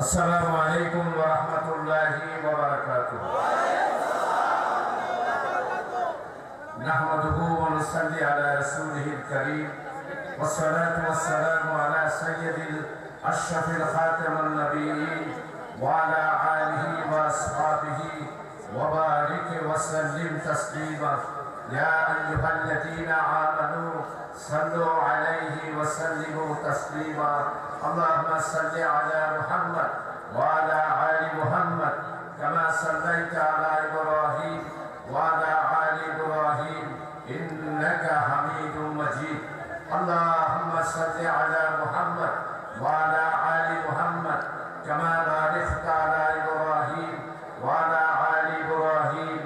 আসসালামু আলাইকুম ওয়া রাহমাতুল্লাহি ওয়া বারাকাতুহু। নাহমাদুহু ওয়া নুসাল্লি আলা রাসূলিহিল কারীম ওয়া সলাতু ওয়া সালামু আলা সাইয়্যিদিল আশরাফিল খাতামিন নাবিয়্যিন ওয়া আলা আলিহি ওয়া আসহাবিহি ওয়া বারিক ওয়া সাল্লিম তাসলিমা। ইয়া আইয়ুহাল্লাযীনা আমানু সাল্লু আলাইহি ওয়া সাল্লিমু তাসলিমা। আল্লাহুম্মা সাল্লি আলা মুহাম্মাদ ওয়া আলা আলি মুহাম্মাদ কামা সাল্লাইতা আলা ইব্রাহিম ওয়া আলা আলি ইব্রাহিম ইন্নাকা হামিদুম মাজিদ। আল্লাহুম্মা সাল্লি আলা মুহাম্মাদ ওয়া আলা আলি মুহাম্মাদ কামা বারাকতা আলা ইব্রাহিম ওয়া আলা আলি ইব্রাহিম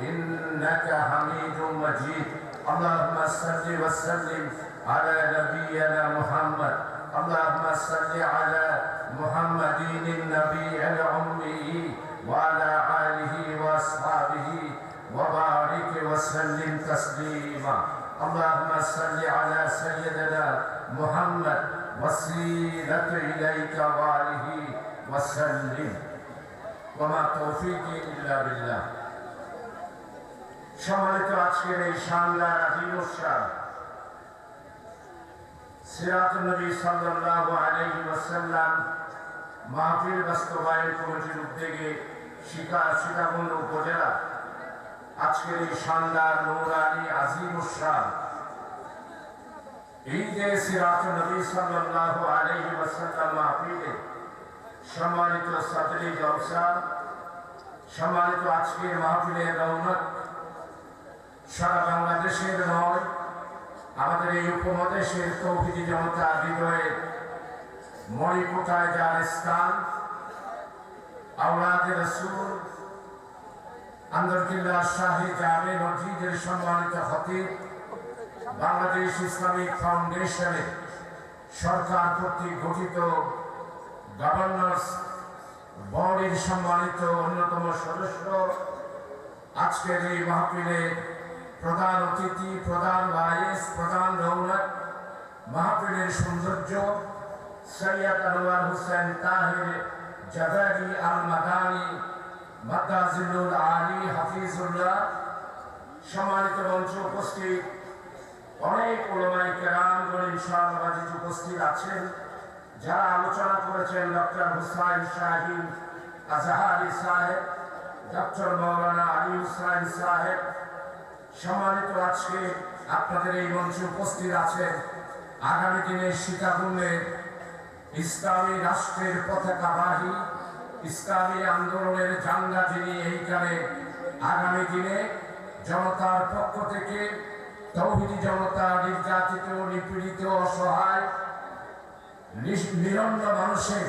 ইন্নাকা হামিদুম মাজিদ। আল্লাহুম্মা সাল্লি ওয়া সাল্লিম আলা নাবিয়িনা মুহাম্মাদ। اللهم صل على محمد النبي الأمي وعلى آله وأصحابه وبارك وسلم تسليما. اللهم صل على سيدنا محمد وسيلة إليك وآله وسلم وما توفيقي إلا بالله. সম্মানিত আজকের এই শানদার আজিম উৎসব সিরাতুন নবী সাল্লাল্লাহু আলাইহি ওয়াসাল্লাম মাহফিল বাস্তবায়ন কমিটির উদ্যোগে সীতাকুণ্ড উপজেলা আজকের এই শানদার নূরানী আজিম উৎসব এই যে সিরাতুন নবী সাল্লাল্লাহু আলাইহি ওয়াসাল্লাম মাহফিলে সম্মানিত সাদরি জলসা, সম্মানিত আজকের মাহফিলের রৌনক সারা বাংলাদেশের নয়, আমাদের এই উপমহাদেশের তৌহিদি জনতা হৃদয়ে মণিকোটায় যার স্থান, আওলাদে রাসূল আন্দরকিল্লা শাহী জামে মসজিদের সম্মানিত খতিব, বাংলাদেশ ইসলামিক ফাউন্ডেশনের সরকার কর্তৃক গঠিত গভর্নর্স বডির সম্মানিত অন্যতম সদস্য, আজকের এই মাহফিলের প্রধান অতিথি, প্রধান ভাইস, প্রধান রৌনক, মাহফিলের সৌন্দর্য সৈয়দ আনোয়ার হোসেন তাহির জাদারি আল মাদানী মাদ্দাজিলুল আলী হাফিজুল্লাহ, সম্মানিত মঞ্চে উপস্থিত অনেক উলামায়ে কেরাম ইনশাআল্লাহ উপস্থিত আছেন। যারা আলোচনা করেছেন ডক্টর হুসাইন শাহীন আজহারি সাহেব, ডক্টর মাওলানা আলী হুসাইন সাহেব, সম্মানিত আজকে আপনাদের এই মঞ্চে উপস্থিত আছেন আগামী দিনে সীতাকুণ্ডের ইসলামী রাষ্ট্রের পতাকাবাহী, ইসলামী আন্দোলনের জাঙ্গা, যিনি এইখানে আগামী দিনে জনতার পক্ষ থেকে তৌহিদি জনতা, নির্যাতিত, নিপীড়িত, অসহায় নিরন্ন মানুষের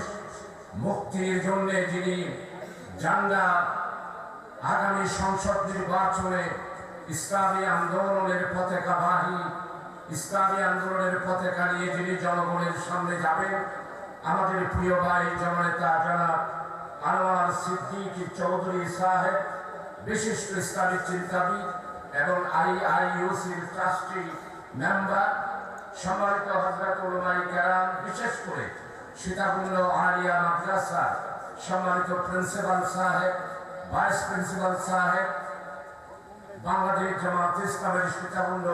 মুক্তির জন্য যিনি জাঙ্গা, আগামী সংসদ নির্বাচনে ইসলামী আন্দোলনের পতাকাবাহী, ইসলামী আন্দোলনের পতাকা নিয়ে যিনি জনগণের সামনে যাবেন, আমাদের প্রিয় ভাই জননেতা জনাব আনোয়ার সিদ্দিকী চৌধুরী সাহেব, বিশিষ্ট ইসলামী চিন্তাবিদ এবং আইইউসির ট্রাস্টি মেম্বার, সম্মানিত হযরত উলামায়ে কেরাম, বিশেষ করে সীতাকুণ্ড আলিয়া মাদ্রাসা সম্মানিত প্রিন্সিপাল সাহেব, ভাইস প্রিন্সিপাল সাহেব, বাংলাদেশ জামাত ইসলামের সীতাকুণ্ড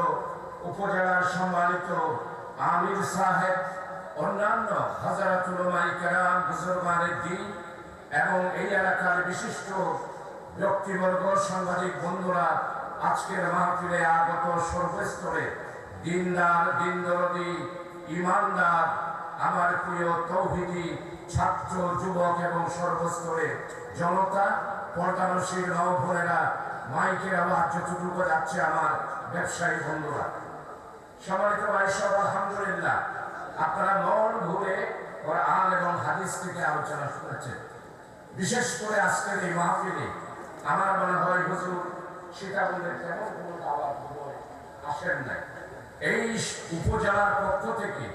উপজেলার সম্মানিত আমির সাহেব, অন্যান্য হযরত উলামায়ে কেরাম, বুজুর্গানে দ্বীন এবং এই এলাকার বিশিষ্ট ব্যক্তিবর্গ, সাংবাদিক বন্ধুরা, আজকের মাহফিলে আগত সর্বস্তরে দিনদার, দিনদরদি, ইমানদার, আমার প্রিয় তৌহিদি ছাত্র, যুবক এবং সর্বস্তরে জনতা, পর্দানশীল নবভোরেরা, মাইকের আওয়াজ যতটুকু যাচ্ছে আমার ব্যবসায়ী বন্ধুরা, সম্মানিত ভাই সব, আলহামদুলিল্লাহ আপনারা মন ভরে কোরআন এবং হাদিস থেকে আলোচনা শুনেছেন। বিশেষ করে আজকের এই মাহফিলে আমার মনে হয় হুজুর সীতাকুণ্ডের তেমন কোনো দাওয়াত আসেন নাই। এই উপজেলার পক্ষ থেকে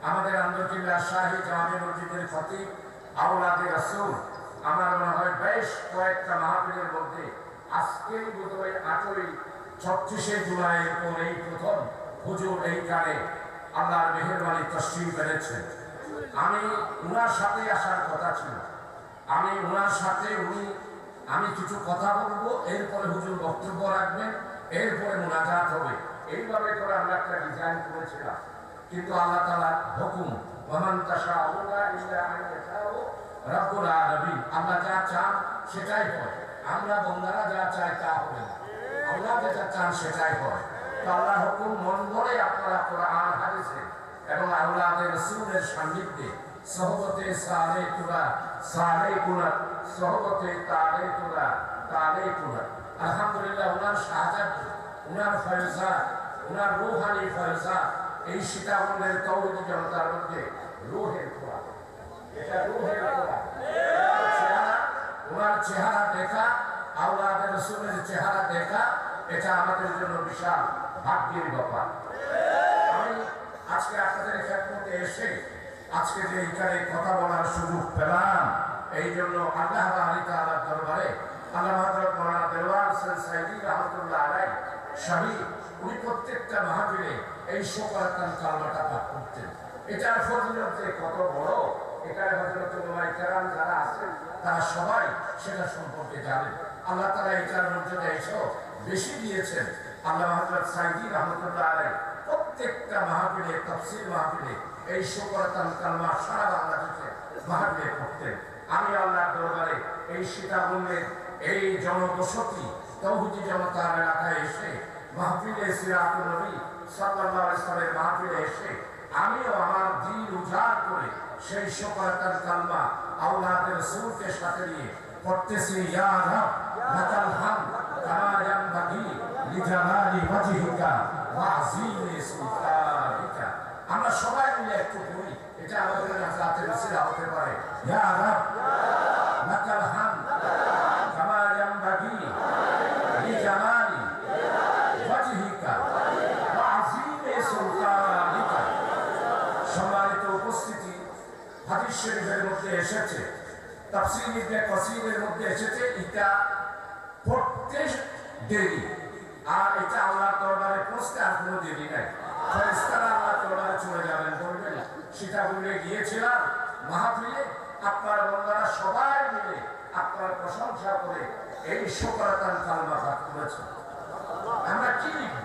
আমাদের আন্দরকিল্লা শাহী জামে মসজিদের খতিব, আওলাদে রাসূল, আমার মনে হয় বেশ কয়েকটা মাহফিলের মধ্যে আজকেই বোধহয় 36 জুলাইয়ের পর এই প্রথম হুজুর এইখানে আল্লাহর মেহেরবানি তশরিফ এনেছেন। আমি উনার সাথে আসার কথা ছিল। আমি উনার সাথে আমি কিছু কথা বলবো, এরপরে হুজুর বক্তব্য রাখবেন, এরপরে মুনাজাত হবে। এইভাবে করে আমরা একটা ডিজাইন করেছিলাম, কিন্তু আল্লাহ তাআলার হুকুম, ওয়ামান তাশাউনা ইল্লা আন ইয়াশাউ রাব্বুল আলামিন। আল্লাহ যা চান সেটাই হয়, আমরা বান্দারা যা চাই তা হবে না। আল্লাহ যেটা চান সেটাই হয়। তো আল্লাহর হুকুম মন ভরে আপনারা কোরআন হাদিসে এবং আওলাদে রাসূলের সান্নিধ্যে সহবতে সহবতে আলহামদুলিল্লাহ উনার শাহাদাত, উনার ফয়সাত, উনার রূহানি ফয়সাত এই সীতাকুণ্ডের তৌহিদি জনতার মধ্যে রূহের খোলা, এটা রূহের খোলা। উনার চেহারা দেখা, আওলাদে রাসূলের চেহারা দেখা, এটা আমাদের জন্য বিশাল ভাগ্যের ব্যাপার। আমি আজকে আপনাদের খেদমতে এসে আজকে যে এখানে কথা বলার সুযোগ পেলাম, এই জন্য আল্লাহ তাআলার দরবারে আল্লাহ হযরত মাওলানা দেওয়ান হোসেন সাইদি রাহমাতুল্লাহ আলাইহি শাহী উনি প্রত্যেকটা মাহফিলে এই শোকরাতান কালমাটা পাঠ করতেন। এটার ফজিলত কত বড়, এখানে হযরত উলামায়ে কেরাম যারা আছেন তারা সবাই সেটা সম্পর্কে জানেন। আল্লাহ তাআলা এটার মর্যাদা এসব বেশি দিয়েছেন। আল্লাহ হযরত সাইদি রাহমাতুল্লাহ আলাইহি প্রত্যেকটা মাহফিলে, তাফসীর মাহফিলে এই শোকরাতান কালমা সারা বাংলাদেশে মাহফিলে করতেন। আমি আল্লাহর দরবারে এই সীতাকুণ্ডের এই জনবসতি তৌহিদি জনতার এলাকায় এসে মাহফিলে সিরাতুন নবী সাল্লাল্লাহু আলাইহি ওয়াসাল্লামের মাহফিলে এসে আমিও আমার দিল উজাড় করে সেই শোকরাতান কালমা আওলাদে রাসূলকে সাথে নিয়ে পড়তেছি, ইয়া রাব লাকাল হামদ কামা ইয়ানবাগি লিজালালি ওয়াজহিকা ওয়া আযীমি সুলতানিকা। আমরা সবাই মিলে একটু পড়ি, এটা আমাদের নাজাতের ওসিলা হতে পারে। ইয়া রাব লাকাল হামদ কামা ইয়ানবাগি লিজালালি ওয়াজহিকা ওয়া আযীমি সুলতানিকা। সম্মানিত উপস্থিতি, হাদিস শরীফের মধ্যে এসেছে, তাফসীর ইবনে কাসীরের মধ্যে এসেছে, এটা পড়তে দেরি, আর এটা আল্লাহর দরবারে পৌঁছতে আর কোনো দেরি নাই। ফেরেশতারা আল্লাহর দরবারে চলে যাবেন, বলবেন সীতাকুণ্ডে গিয়েছিলাম মাহফিলে, আপনার বান্দারা সবাই মিলে আপনার প্রশংসা করে এই শোকরাতান কালমা পাঠ করেছে, আমরা কি লিখব?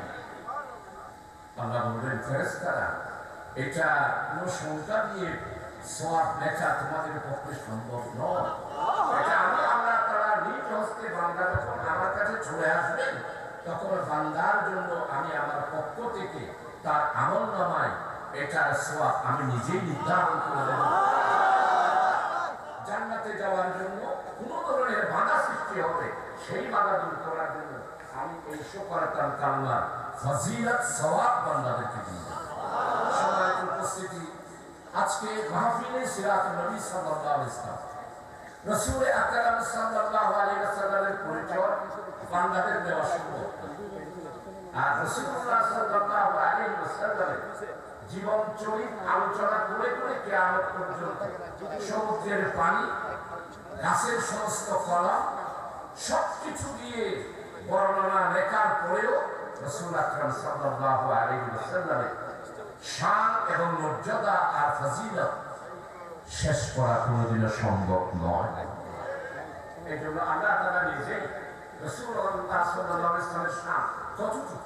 আল্লাহ বলবেন ফেরেশতারা এটা কোনো সংখ্যা দিয়ে সওয়াব লেখা তোমাদের পক্ষে সম্ভব নয়। এটা আমি আল্লাহ তাআলা নিজ হস্তে বান্দা যখন আমার কাছে চলে আসবেন তখন বান্দার জন্য আমি আমার পক্ষ থেকে তার আমলনামায় এটার সওয়াব আমি নিজেই নির্ধারণ করে দেব। জান্নাতে যাওয়ার জন্য কোন ধরনের বাধা সৃষ্টি হবে সেই বাধা দূর করার জন্য আমি এই শোকরাতান কালমার ফজিলত সওয়াব বান্দাদেরকে দিব। সম্মানিত উপস্থিতি, আজকে মাহফিলে সিরাতুন নবী সাল্লাল্লাহু আলাইহি ওয়াসাল্লাম রাসূল আকরাম সাল্লাল্লাহু আলাইহি ওয়াসাল্লামের পরিচয় বান্দাদের দেওয়া সম্ভব, আর রাসূলুল্লাহ সাল্লাল্লাহু আলাইহি ওয়াসাল্লামের জীবন চরিত আলোচনা করে করে কিয়ামত পর্যন্ত সমুদ্রের পানি, গাছের সমস্ত কলম সবকিছু দিয়ে বর্ণনা লেখার পরেও রাসূল আকরাম সাল্লাল্লাহু আলাইহি ওয়াসাল্লামের শান এবং মর্যাদা আর ফজিলত শেষ করা কোনোদিনও সম্ভব নয়। এই জন্য আল্লাহ তাআলা নিজেই রাসূলুল্লাহ সাল্লাল্লাহু আলাইহি ওয়াসাল্লামের শান কতটুকু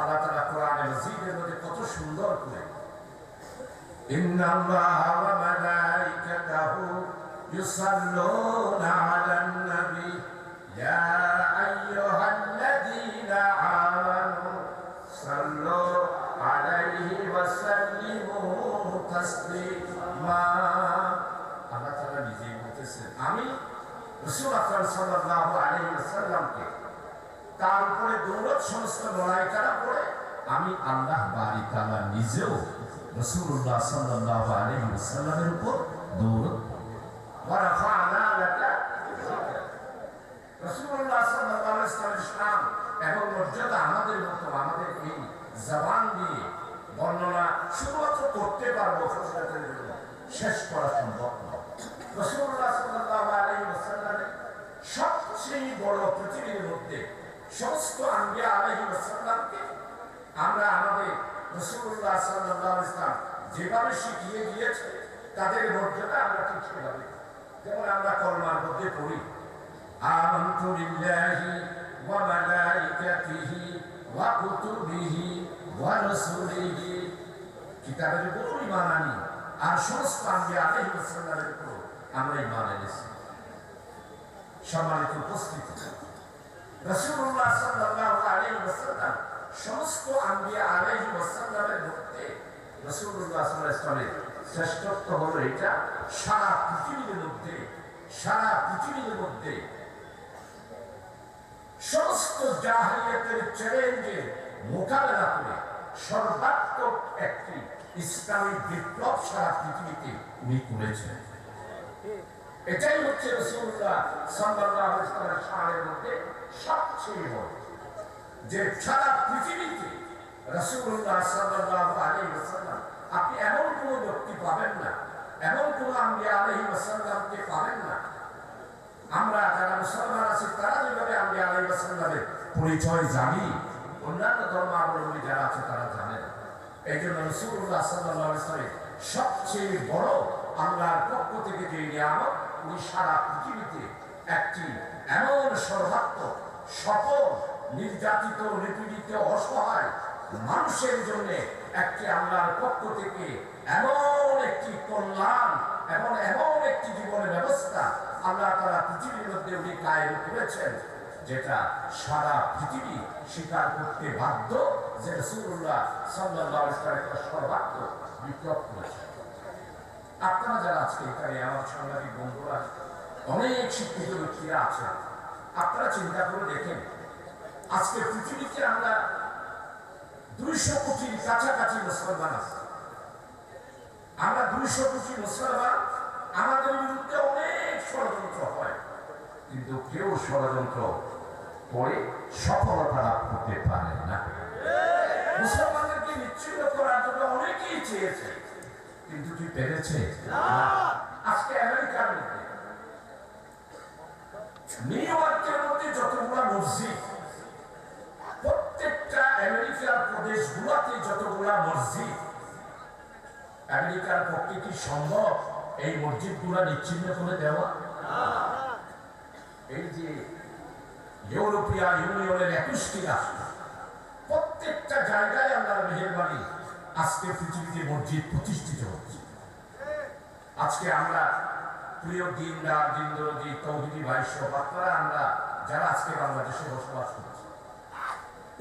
আল্লাহ তাআলা কোরআনে মাজিদের মধ্যে কত সুন্দর করে, ইন্নাল্লাহা ওয়া মালাইকাতাহু ইউসাল্লুনা আলান নবী ইয়া আইয়ুহাল্লাযীনা আমানু সাল্লু আলাইহি ওয়া সাল্লিমু তাসলিমা। আল্লাহ তাআলা নিজেই বলতেছেন আমি রাসূল আকরাম সাল্লাল্লাহু আলাইহি ওয়াসাল্লামকে তার উপরে দৌলত সমস্ত মালায়েকারা পড়ে, আমি আল্লাহ বারি তাআলা নিজেও রাসূলুল্লাহ সাল্লাল্লাহু আলাইহি ওয়াসাল্লামের উপর দৌলত ওয়া রাফা'না লাকা যিকরা। রাসূলুল্লাহ সাল্লাল্লাহু আলাইহি ওয়াসাল্লামের শান এবং মর্যাদা আমাদের মতো আমাদের এই জবান দিয়ে বর্ণনা শুধুমাত্র করতে পারবো, শেষ করা সম্ভব নয়। রাসূলুল্লাহ সাল্লাল্লাহু আলাইহি ওয়াসাল্লামের সবচেয়ে বড় পৃথিবীর মধ্যে সমস্ত আম্বিয়া আলাইহিস সালামকে আমরা আমাদের রাসূলুল্লাহ সাল্লাল্লাহু আলাইহি ওয়াসাল্লাম যেভাবে শিখিয়ে দিয়েছে তাদের মর্যাদা আমরা ঠিক সেভাবে, যেমন আমরা কলমার মধ্যে পড়ি আমানতু বিল্লাহি ওয়া মালাইকাতিহি ওয়া কুতুবিহি ওয়া রাসূলিহি, কিতাবের উপর ঈমান আনি আর সমস্ত আম্বিয়া আলাইহিস সালামের উপর আমরা ঈমান এনেছি। সম্মানিত উপস্থিতি, রাসূলুল্লাহ সাল্লাল্লাহু আলাইহি ওয়াসাল্লাম সমস্ত আম্বিয়া আলাইহিস সালামের মধ্যে রাসূলুল্লাহ সাল্লাল্লাহু আলাইহি ওয়াসাল্লামের শ্রেষ্ঠত্ব হলো এটা, সারা পৃথিবীর মধ্যে সমস্ত জাহেলিয়াতের চ্যালেঞ্জের মোকাবেলা করে সর্বাত্মক একটি ইসলামী বিপ্লব সারা পৃথিবীতে উনি করেছেন। এটাই হচ্ছে রাসূলুল্লাহ সাল্লাল্লাহু আলাইহি ওয়াসাল্লামের শানের মধ্যে সবচেয়ে বড়, যে সারা পৃথিবীতে রাসূলুল্লাহ সাল্লাল্লাহু আলাইহি ওয়াসাল্লাম আপনি এমন কোন ব্যক্তি পাবেন না, এমন কোন আম্বিয়া আলাইহিস সালামকে পাবেন না। আমরা যারা মুসলমান আছি তারা যেভাবে আম্বিয়া আলাইহিস সালামের পরিচয় জানি, অন্যান্য ধর্মাবলম্বী যারা আছে তারা জানে না। এই জন্য রাসূলুল্লাহ সাল্লাল্লাহু আলাইহি ওয়াসাল্লাম সবচেয়ে বড় আল্লাহর পক্ষ থেকে যে নিয়ামত, উনি সারা পৃথিবীতে একটি এমন সর্বাত্মক সকল নির্যাতিত নিপীড়িত অসহায় মানুষের জন্য একটি আল্লাহর পক্ষ থেকে এমন একটি কল্যাণ এবং এমন একটি জীবনের ব্যবস্থা আল্লাহ তাআলা পৃথিবীর মধ্যে উনি কায়েম করেছেন, যেটা সারা পৃথিবী স্বীকার করতে বাধ্য যে রাসূলুল্লাহ সাল্লাল্লাহু আলাইহি ওয়াসাল্লাম একটা সর্বাত্মক বিপ্লব করেছেন। আপনারা যারা আজকে এখানে আমার সাংবাদিক বন্ধুরা অনেক শিক্ষিত ব্যক্তিরা আছেন, আপনারা চিন্তা করে দেখেন আজকে পৃথিবীতে আমরা 200 কোটির কাছাকাছি মুসলমান আছে। আমরা 200 কোটি মুসলমান, আমাদের বিরুদ্ধে অনেক ষড়যন্ত্র হয়, কিন্তু কেউ ষড়যন্ত্র করে সফলতা লাভ করতে পারে না। মুসলমানদেরকে নিচ্ছিন্ন করার জন্য অনেকেই চেয়েছে, কিন্তু কি পেরেছে? আজকে আমেরিকার মধ্যে, নিউ ইয়র্কের মধ্যে যতগুলো মসজিদ, প্রত্যেকটা আমেরিকার প্রদেশগুলোতে যতগুলা মসজিদ, আমেরিকার পক্ষে কি সম্ভব এই মসজিদগুলো নিচ্ছিন্ন করে দেওয়া? এই যে ইউরোপিয়ান ইউনিয়নের 21টি রাষ্ট্র, প্রত্যেকটা জায়গায় আল্লাহর মেহেরবানি আজকে পৃথিবীতে মসজিদ প্রতিষ্ঠিত হচ্ছে। আজকে আমরা প্রিয় দিনদার দিনদরদি তৌহিদি ভাই সহ আপনারা আমরা যারা আজকে বাংলাদেশে বসবাস করছি,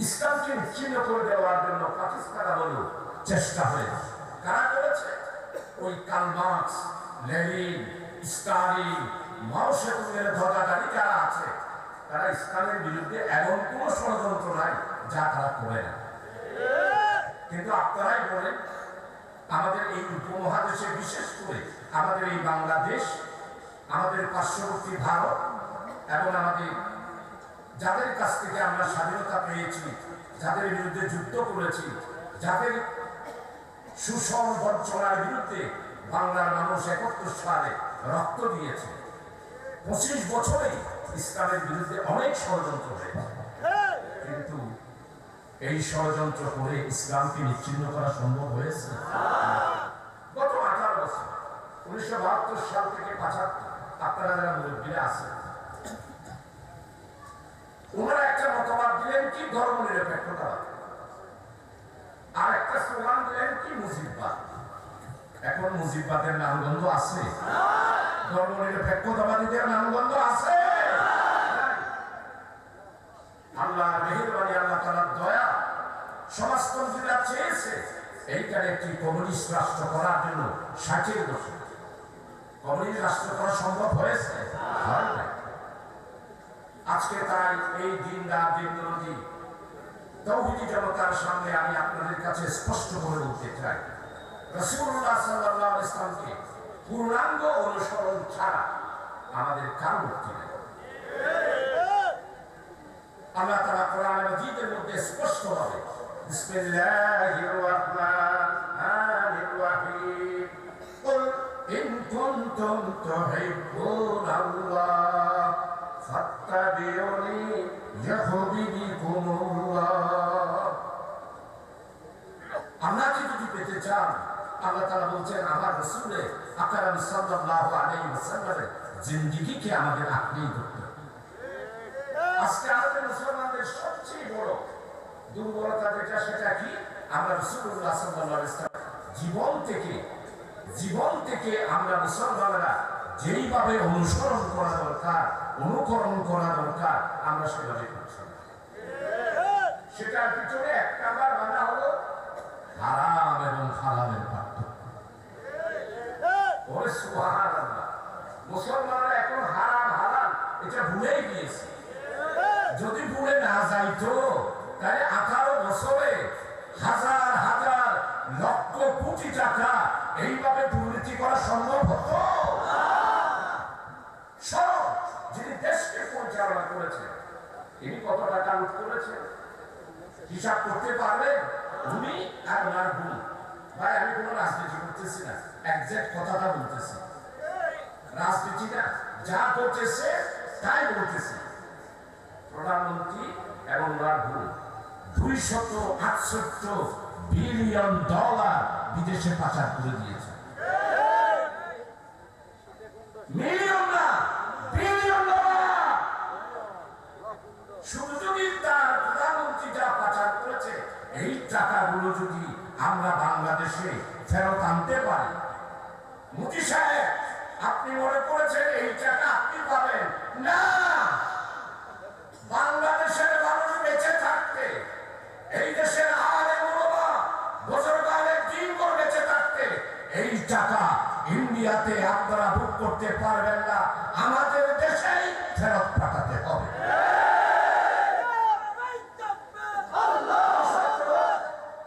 ইসলামকে বিচ্ছিন্ন করে দেওয়ার জন্য পাকিস্তান আমলেও চেষ্টা হয়েছে। কারা করেছে? ওই কার্ল মার্কস, লেনিন, স্টালিন, মাও সেতুংয়ের ধ্বজাধারী যারা আছে, তারা ইসলামের বিরুদ্ধে এমন কোন ষড়যন্ত্র নাই যা তারা করে না। কিন্তু আপনারাই বলেন, আমাদের এই উপমহাদেশে, বিশেষ করে আমাদের এই বাংলাদেশ, আমাদের পার্শ্ববর্তী ভারত এবং আমাদের যাদের কাছ থেকে আমরা স্বাধীনতা পেয়েছি, যাদের বিরুদ্ধে যুদ্ধ করেছি, যাদের শোষণ বঞ্চনার বিরুদ্ধে বাংলার মানুষ 71 সালে রক্ত দিয়েছে, 25 বছরে ইসলামের বিরুদ্ধে অনেক ষড়যন্ত্র হয়েছে, কিন্তু এই ষড়যন্ত্র করে ইসলামকে নিচ্ছিন্ন করা সম্ভব হয়েছে? গত 18 বছর, 1972 সাল থেকে 75, আপনারা যারা মুরব্বীরা আছেন, ওনারা একটা মতবাদ দিলেন কি ধর্ম নিরপেক্ষতা, আর একটা স্লোগান দিলেন কি মুজিববাদ। এখন মুজিববাদের নামগন্ধ আছে? ধর্ম নিরপেক্ষতাবাদীদের নামগন্ধ আছে? আল্লাহ মেহেরবানি, আল্লাহ তাআলার দয়া, সমাজতন্ত্রীরা চেয়েছে এইখানে একটি কমিউনিস্ট রাষ্ট্র করার জন্য 60-এর দশক। কমিউনিস্ট রাষ্ট্র করা সম্ভব হয়েছে? হয় না। আজকে তাই এই দিনদার দিনদরদি তৌহিদি জনতার সামনে আমি আপনাদের কাছে স্পষ্ট করে বলতে চাই, রাসূলুল্লাহ সাল্লাল্লাহু আলাইহি ওয়াসাল্লামকে পূর্ণাঙ্গ অনুসরণ ছাড়া আমাদের কারো মুক্তি নেই। আল্লাহ তাআলা কোরআন মাজিদের মধ্যে স্পষ্ট ভাবে বিসমিল্লাহির রাহমানির রাহিম কুল ইন কুনতুম তুহিব্বুনাল্লাহ ফাত্তাবিউনি ইউহিব্বুকুমুল্লাহ। আল্লাহকে যদি পেতে চান আল্লাহ তাআলা বলছেন আমার রাসূলে আকরাম সাল্লাল্লাহু আলাইহি ওয়াসাল্লামের জিন্দেগিকে আমাদের আঁকড়েই ধরতে হবে। আজকে আমাদের মুসলমানদের সবচেয়ে বড় দুর্বলতা যেটা সেটা কি, আমরা রাসূলুল্লাহ সাল্লাল্লাহু আলাইহি ওয়াসাল্লাম জীবন থেকে আমরা মুসলমানরা যেইভাবে অনুসরণ করা দরকার, অনুকরণ করা দরকার, আমরা সেভাবে করছি না। সেটার পিছনে এক নাম্বার বাধা হলো হারাম এবং হালালের পার্থক্য। ওরে সুবহানাল্লাহ, মুসলমানরা এখন হারাম হালাল এটা ভুলেই গিয়েছে। যদি ভুলে না যাইতো তাহলে 18 বছরে হাজার হাজার লক্ষ কোটি টাকা এইভাবে দুর্নীতি করা সম্ভব হতো? যিনি দেশকে পরিচালনা করেছেন তিনি কত টাকা লুট করেছেন হিসাব করতে পারবেন? উনি আর ওনার গুণ। ভাই আমি কোনো রাজনীতি করতেছি না, একজ্যাক্ট কথাটা বলতেছি। রাজনীতিটা যা করতেছে তাই বলতেছি। প্রধানমন্ত্রী এবং ওনার গুণ $268 বিলিয়ন বিদেশে পাচার করে দিয়েছে। মিলিয়ন না, বিলিয়ন ডলার। শুধু যদি তার প্রধানমন্ত্রী যা পাচার করেছে এই টাকাগুলো যদি আমরা বাংলাদেশে ফেরত আনতে পারি, মোদী সাহেব আপনি মনে করেছেন এই টাকা আপনি পাবেন না। বাংলাদেশের মানুষ বেঁচে থাকতে, এই দেশের আলেম ওলামা বছরকালের দিন করে বেঁচে থাকতে এই টাকা ইন্ডিয়াতে আপনারা বুক করতে পারবেন না, আমাদের দেশেই ফেরত পাঠাতে হবে।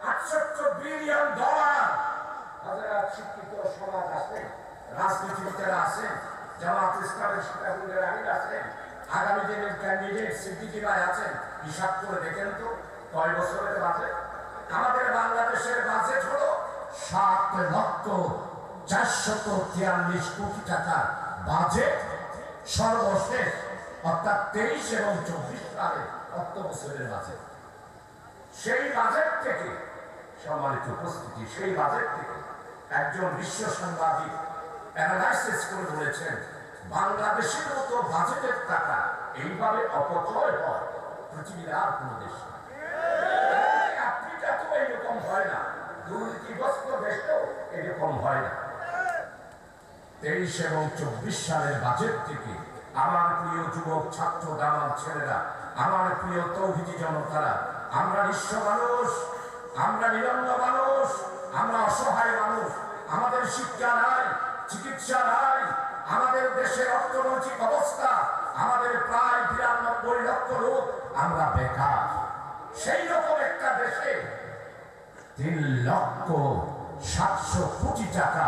$68 বিলিয়ন। হাজার শিক্ষিত সমাজ আছেন, রাজনীতিবিদেরা আছেন, জামাত ইসলামের শিক্ষাবৃন্দের আমির আছেন, আগামী দিনের ক্যান্ডিডেট সিদ্দিকী ভাই আছেন। হিসাব করে দেখেন তো কয় বছরের বাজেট? আমাদের বাংলাদেশের বাজেট হলো 7,443 কোটি টাকার বাজেট। সর্বশেষ অর্থাৎ 23 এবং 24 সালের অর্থ বছরের বাজেট। সেই বাজেট থেকে সম্মানিত উপস্থিতি, সেই বাজেট থেকে একজন বিশ্ব সাংবাদিক অ্যানালাইসিস করে বলেছেন বাংলাদেশের মতো বাজেটের টাকা এইভাবে অপচয় হয় পৃথিবীর আর কোনো দেশ না। আফ্রিকা তো এরকম হয় না, দুর্নীতিগ্রস্ত দেশেও এরকম হয় না। 23 এবং 24 সালের বাজেট থেকে আমার প্রিয় যুবক ছাত্র দামাল ছেলেরা, আমার প্রিয় তৌহিদি জনতারা, আমরা নিঃস্ব মানুষ, আমরা নিরন্ন মানুষ, আমরা অসহায় মানুষ, আমাদের শিক্ষা নাই, চিকিৎসা নাই, আমাদের দেশের অর্থনৈতিক অবস্থা, আমাদের প্রায় 92 লক্ষ লোক আমরা বেকার। সেই রকম একটা দেশে 3,700 কোটি টাকা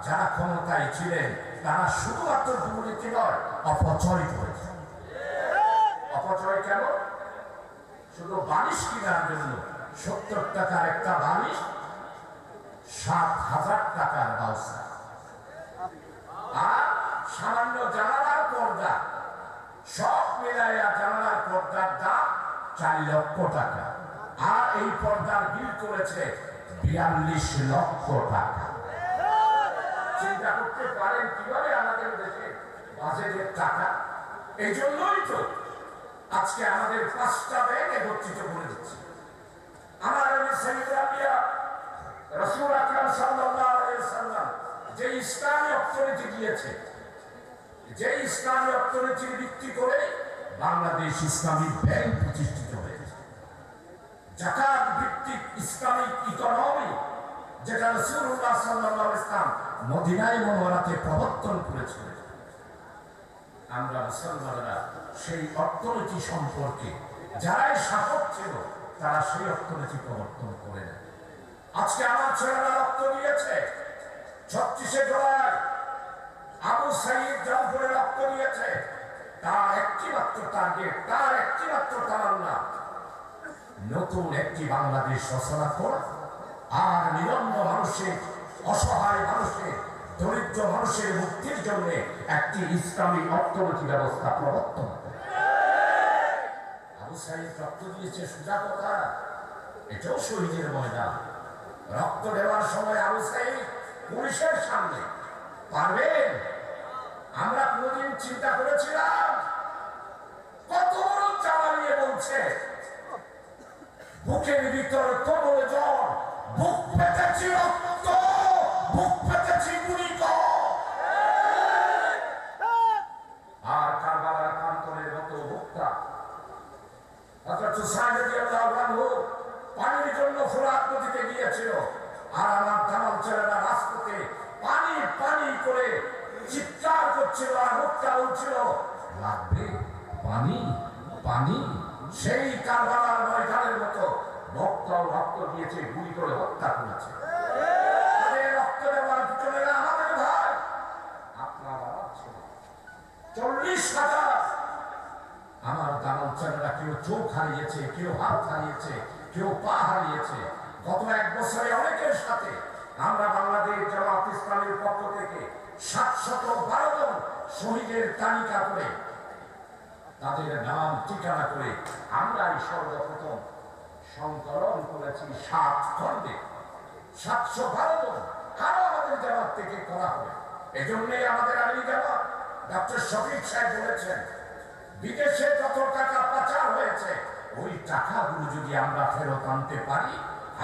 যারা ক্ষমতায় ছিলেন তারা শুধুমাত্র দুর্নীতি নয়, অপচয় করেছে। অপচয় কেন? শুধু বালিশ কেনার জন্য 70 টাকার একটা বালিশ 7,000 টাকার ব্যবস্থা, আর সামান্য জানালার পর্দা, সব মিলাইয়া জানালার পর্দার দাম 4 লক্ষ টাকা, আর এই পর্দার বিল করেছে 42 লক্ষ টাকা। চিন্তা করতে পারেন কিভাবে আমাদের দেশে বাজেটের টাকা। এই জন্যই তো আজকে আমাদের 5টা ব্যাংক একত্রিত করে দিচ্ছে। আমার রাসূল আকরাম সাল্লাল্লাহু আলাইহি ওয়াসাল্লাম যে ইসলামী অর্থনীতি দিয়েছে, যে ইসলামী অর্থনীতির ভিত্তি করে বাংলাদেশ ইসলামী ব্যাংক প্রতিষ্ঠিত হয়েছে। যাকাত ভিত্তিক ইসলামিক ইকোনমি যেটা রাসূলুল্লাহ সাল্লাল্লাহু আলাইহি ওয়াসাল্লাম মদিনায় মুনাওয়ারাতে প্রবর্তন করেছিলেন, আমরা মুসলমানরা সেই অর্থনীতি সম্পর্কে যারাই শাসক ছিল তারা সেই অর্থনীতি প্রবর্তন করে নেয়। আজকে আমার ছেলেরা রক্ত দিয়েছে, 36শে জুলাই আবু সাইদ জাফরে রক্ত দিয়েছে। তার একটি মাত্র টার্গেট, তার একটি মাত্র তামান্না, নতুন একটি বাংলাদেশ রচনা করা আর নিরন্ন মানুষের, অসহায় মানুষের, দরিদ্র মানুষের মুক্তির জন্য একটি ইসলামী অর্থনীতি ব্যবস্থা প্রবর্তন করে। আবু সাইদ রক্ত দিয়েছে, সোজা কথা, এটাও শহীদের ময়দান। রক্ত দেওয়ার সময় আবু সাঈদ পুলিশের সামনে পারবেন? আমরা কোনদিন চিন্তা করেছিলাম? কত বড় চালানিয়ে বলছে, বুকের ভিতরে কোমরে জ্বর, বুক পেতেছি রক্ত, বুক পেতেছি গুলিক। আর কারবালার প্রান্তরের মতো বুকটা হযরত সাঈদ রাদিয়াল্লাহু আনহু পানির জন্য ফোরাত নদীতে গিয়েছিল, আর আমার দামাল ছেলেরা রাজপথে পানি পানি করে চিৎকার করছিল, আর মুখটা বলছিল লাগবে পানি পানি। সেই কারবালার ময়দানের মতো ভক্তও রক্ত দিয়েছে, গুলি করে হত্যা করেছে। রক্ত দেওয়ার পিছনে আমাদের ভাই, আপনার আমার ছিল 40,000। আমার দামাল ছেলেরা কেউ চোখ হারিয়েছে, কেউ হাত হারিয়েছে, কেউ পা হারিয়েছে। গত 1 বছরে অনেকের সাথে আমরা বাংলাদেশ জামাত ইসলামের পক্ষ থেকে 712 জন শহীদের তালিকা করে তাদের নাম ঠিকানা করে আমরা এই সর্বপ্রথম সংকলন করেছি 7 খণ্ডে। 712 জন আরো আমাদের জামাত থেকে করা হবে। এজন্যই আমাদের আলী জামাত ডক্টর শফিক সাহেব বলেছেন, বিদেশে যত টাকা পাচার হয়েছে ওই টাকাগুলো যদি আমরা ফেরত আনতে পারি,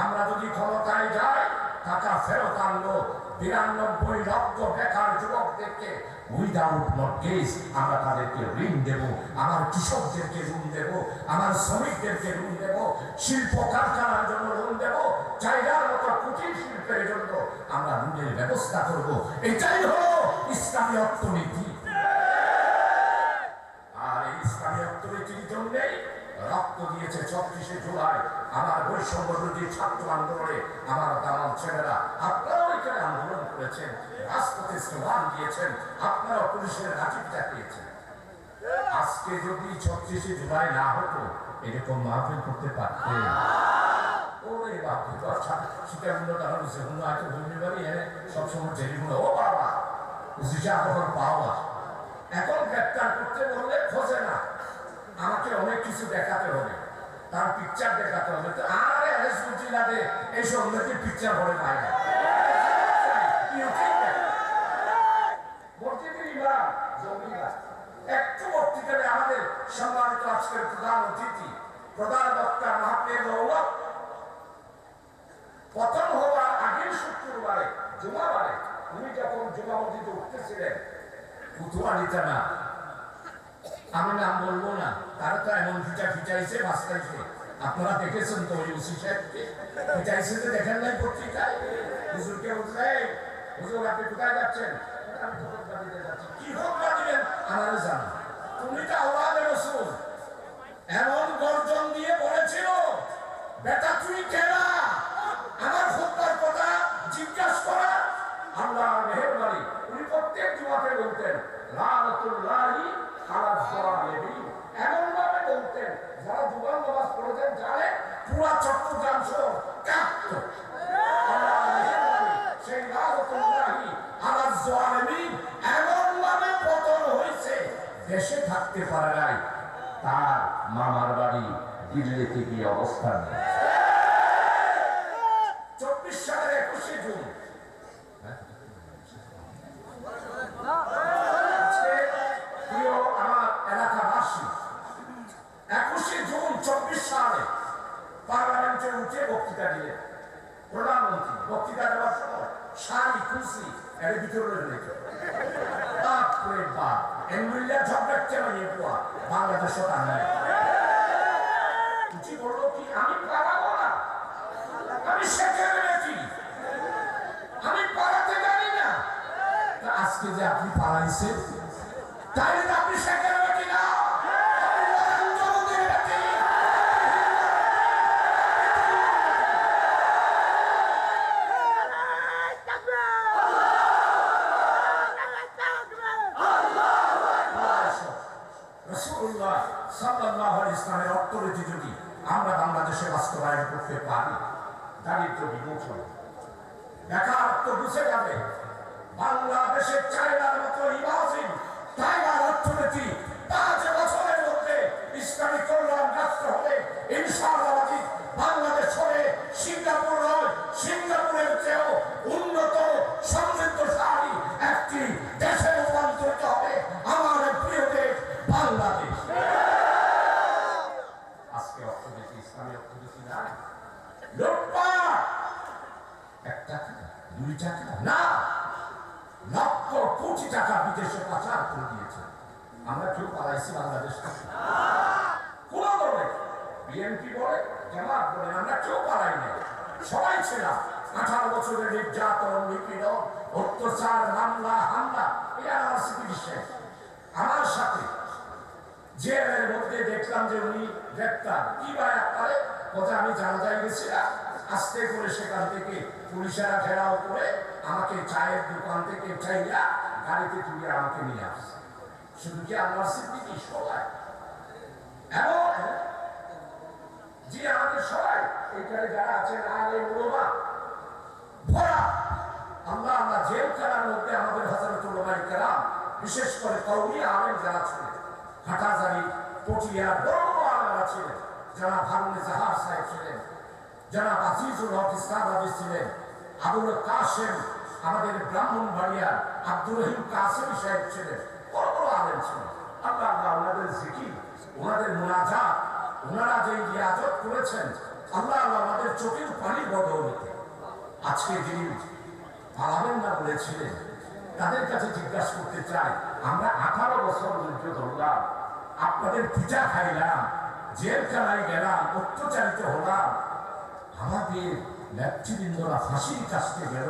আমরা যদি ক্ষমতায় যাই, টাকা ফেরত আনলো 92 লক্ষ বেকার যুবকদেরকে উইদাউট মর্টগেজ আমরা তাদেরকে ঋণ দেব, আমার কৃষকদেরকে ঋণ দেব, আমার শ্রমিকদেরকে ঋণ দেব, শিল্প কারখানার জন্য ঋণ দেব, চাইনার মতো কুটির শিল্পের জন্য আমরা ঋণের ব্যবস্থা করব। এটাই হলো ইসলামী অর্থনীতি। আর এই ইসলামী অর্থনীতির জন্যই রক্ত দিয়েছে 34শে জুলাই আমার বৈষম্য বিরোধী ছাত্র আন্দোলনে আমার দামাল ছেলেরা। আপনারাও এখানে আন্দোলন করেছেন, রাজপথে স্লোগান দিয়েছেন, আপনারাও পুলিশের লাঠি চাপিয়েছেন। আজকে যদি 36শে জুলাই না হতো এরকম মাহফিল করতে পারতেন? ওরে বাপরে, সীতাকুণ্ড তারা বুঝে অন্য হয়তো ঘূর্ণিবাড়ি এনে সবসময় জেলিগুলো ও বাবা বুঝিছে আবহাওয়ার পাওয়া। এখন গ্রেপ্তার করতে বললে খোঁজে না, আমাকে অনেক কিছু দেখাতে হবে, তার পিকচার দেখাতে হবে। তো আরে বুঝি না যে এইসব লোকের পিকচার ভরে পায় না। একটু বক্তৃতায় আমাদের সম্মানিত আজকের প্রধান অতিথি, প্রধান বক্তা মাহফিল দৌলত পতন হওয়ার আগের শুক্রবারে জুমাবারে উনি যখন জুমা মসজিদে উঠতেছিলেন, ফুতুয়া নিতে না, আমি নাম বলবো না, তারা তো এমন ফিটাইছে বাঁচতাইছে। আপনারা দেখেছেন তো ওই ওসি সাহেবকে ফিটাইছে, যে দেখেন নাই পত্রিকায়? হুজুরকে বলছে, হুজুর আপনি কোথায় যাচ্ছেন? আমি তো খোদবা দিতে যাচ্ছি। কি খোদবা দিবেন আমারও জানা, তুমি তো আওয়াজে রসুল এমন গর্জন দিয়ে বলেছিল, বেটা তুই কেনা আমার খোদবার কথা জিজ্ঞাসা করা আল্লাহর মেহেরবানি। উনি প্রত্যেক জুমাতে বলতেন লানাতুল্লাহি আলা যালিমিন, এমন ভাবে বলতেন যারা জুমার নামাজ পড়েছেন জানে পুরা চট্টগ্রাম শহর কাঁপতো। আল্লাহর মেহেরবানি সেই লানাতুল্লাহি আলা যালিমিন এমন ভাবে পতন হয়েছে, দেশে থাকতে পারে নাই, তার মামার বাড়ি দিল্লিতে গিয়ে অবস্থান। 24 সালের 21শে জুন আমার এলাকাবাসী 21শে জুন 24 সালে পার্লামেন্টে উঠে বক্তৃতা দিলেন। প্রধানমন্ত্রী বক্তৃতা দেওয়ার সময় শাড়ি খুশি এর ভিতরে রয়েছে বাপরে বাপ এমবিল্লা ঝগড়াচ্ছে নিয়ে পোয়া বাংলাদেশ উঠি বললো কি আমি পালাবো না, আমি শেখে রয়েছি, আমি পালাতে জানি না। আজকে যে আপনি পালাইছেন তাই আপনি শেখে রয়েছি না, ইসলামের অর্থনীতি যদি আমরা বাংলাদেশে বাস্তবায়ন করতে পারি, দারিদ্র বিমোচন, বেকারত্ব বুঝে যাবে, বাংলাদেশের চায়নার মতো ইমাজিন টাইগার অর্থনীতি 5 বছরের মধ্যে ইসলামী কল্যাণ রাষ্ট্র হবে ইনশাআল্লাহ। বাংলাদেশ হবে সিঙ্গাপুর নয়, সিঙ্গাপুর কোটি টাকা বিদেশে পাচার করে দিয়েছে। আমরা কেউ পালাইছি বাংলাদেশ থেকে? কোন দলে, বিএনপি বলে, জামাত বলে, আমরা কেউ পালাই নাই। সবাই ছিলাম 18 বছরের নির্যাতন, নিপীড়ন, অত্যাচার, মামলা, হামলা। এই আমার স্মৃতি। আমার সাথে জেলের মধ্যে দেখলাম যে উনি গ্রেপ্তার। কি ভাই আপনারে কোথায়? আমি জানাজায় গেছিলাম। আস্তে করে সেখান থেকে পুলিশেরা ঘেরাও করে আমাকে চায়ের দোকান থেকে উঠাইয়া গাড়িতে তুলে আমাকে নিয়ে আসছে। শুধু কি আমার স্মৃতি? সবাই এমন যে আমাদের সবাই এখানে যারা আছেন আলে ওলামা ভরা। আল্লাহ আল্লাহ জেলখানার মধ্যে আমাদের হযরত ওলামায়ে কেরাম, বিশেষ করে কওমি আলেম যারা ছিলেন, হাটাজারি, পটিয়া, বড় বড় আলেমরা ছিলেন। যারা হারুন জাহার সাহেব ছিলেন, যারা আজিজুল হক ইসলামাবাদী ছিলেন, আবুল কাসেম আমাদের ব্রাহ্মণবাড়িয়ার আব্দুর রহিম কাসেমি সাহেব ছিলেন, বড় বড় আলেম ছিলেন। আল্লাহ আল্লাহ ওনাদের জিকির, ওনাদের মুনাজাত, ওনারা যে রিয়াজত করেছেন, আল্লাহ আল্লাহ আমাদের চোখের পানি বদৌলতে আজকে যিনি পালাবেন না বলেছিলেন, তাদের কাছে জিজ্ঞাসা করতে চাই, আমরা 18 বছর যুদ্ধ ধরলাম, আপনাদের পিঠা খাইলাম, জেলখানায় গেলাম, অত্যাচারিত হলাম, আমাদের নেতৃবৃন্দরা ফাঁসির কাছতে গেল,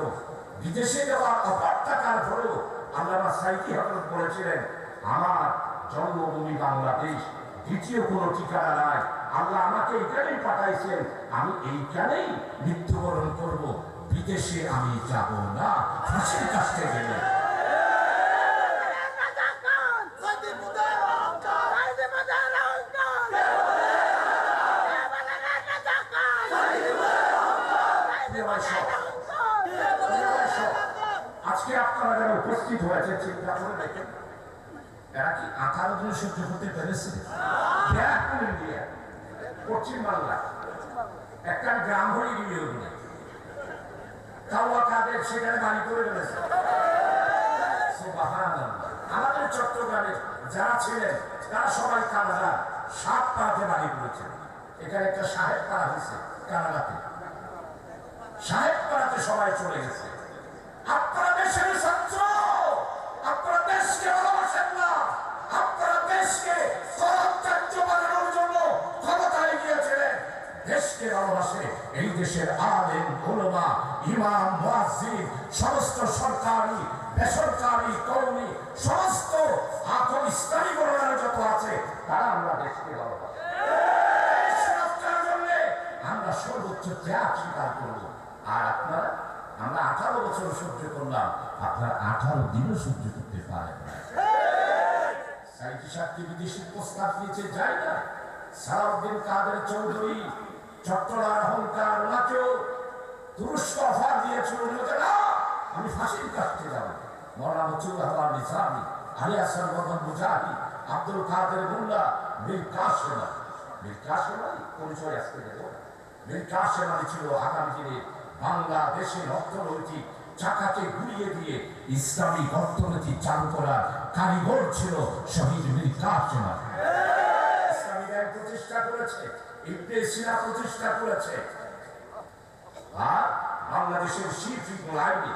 বিদেশে যাওয়ার অপার টাকার পরেও আল্লামা সাইদি হযরত বলেছিলেন, আমার জন্মভূমি বাংলাদেশ, দ্বিতীয় কোনো ঠিকানা নাই। আল্লাহ আমাকে এইখানেই পাঠাইছেন, আমি এইখানেই মৃত্যুবরণ করব, বিদেশে আমি যাব না। ফাঁসির কাছতে গেলে আজকে আপনারা যারা উপস্থিত হয়েছে চিন্তা করে দেখেন, এরা কি 18 দিন সহ্য করতে পেরেছে? পশ্চিম বাংলা একটা গ্রাম হয়ে গিয়ে কাদের সেখানে বাড়ি করে ফেলেছে। আমাদের চট্টগ্রামে যারা ছিলেন তারা সবাই কানাডা 7 পাড়াতে বাড়ি করেছে। এখানে একটা সাহেব পাড়া হয়েছে কানাডাতে, সাহেব পাড়াতে সবাই চলে গেছে। আপনারা দেশের ছাত্র, আপনারা দেশকে ভালোবাসেন না, আপনারা দেশকে করাপ্তার্য বানানোর জন্য ক্ষমতায় গিয়েছিলেন। দেশকে ভালোবাসে এই দেশের আলেম, উলামা, ইমাম, মুয়াজ্জিন, সমস্ত সরকারি, বেসরকারি, কওমি, সমস্ত ইসলামী গণনা যত আছে, তারা আমরা দেশকে ভালোবাসি। আমরা সর্বোচ্চ ত্যাগ স্বীকার করব। আর আপনারা, আমরা 18 বছর সহ্য করলাম, আপনারা 18 দিনও সহ্য করতে পারেন না। সাইদি সাহেবকে বিদেশির প্রস্তাব দিয়েছে, যায় না। সালাউদ্দিন কাদের চৌধুরী, চট্টগ্রাম অহংকার, ওনাকেও তুরস্ক অফার দিয়েছিল, না আমি ফাঁসির কাছতে যাব। মওলানা মতিউর রহমান নিজামী, আলী হাসান মোহাম্মদ মুজাহিদ, আব্দুল কাদের মোল্লা, মীর কাসেম আলী। মীর কাসেম আলী পরিচয় আসতে গেল, মীর কাসেম আলী ছিল আগামী দিনে বাংলাদেশের অর্থনৈতিক চাকাকে ঘুরিয়ে দিয়ে ইসলামী অর্থনীতি চালু করার কারিগর ছিল শহীদ মীর কাসেম আলী। ইসলামী ব্যাংক প্রতিষ্ঠা করেছে, ইবনে সিনা প্রতিষ্ঠা করেছে, আর বাংলাদেশের শিল্পী লাইনে